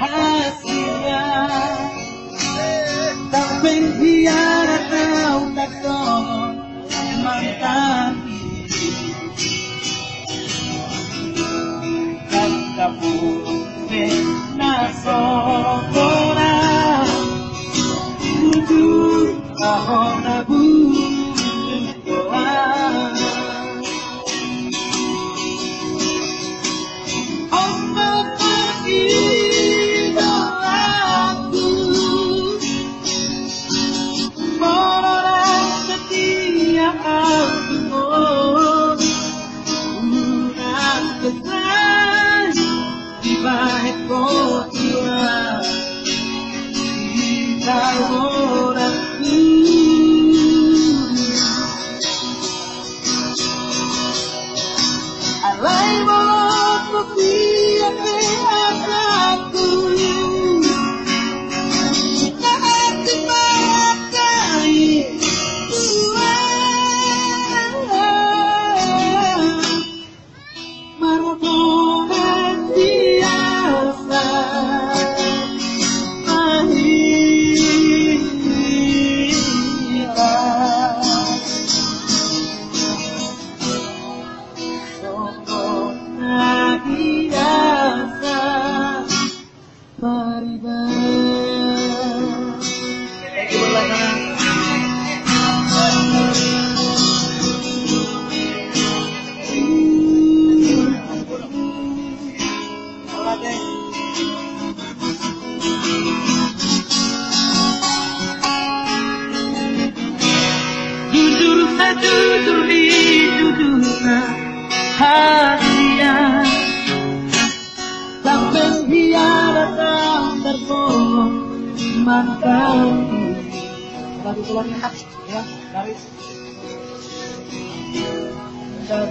hasilnya. Tak penghianat kau tak tolong mantan dan kamu nasokora tujuh tahun abu doa. Baik kotua di kalboraku, alai bolot kopi ate aku, kita hati marakai jujur hidupnya hadiah tak penghianat terbohong mantan. Lagu Penghianat ya dari dan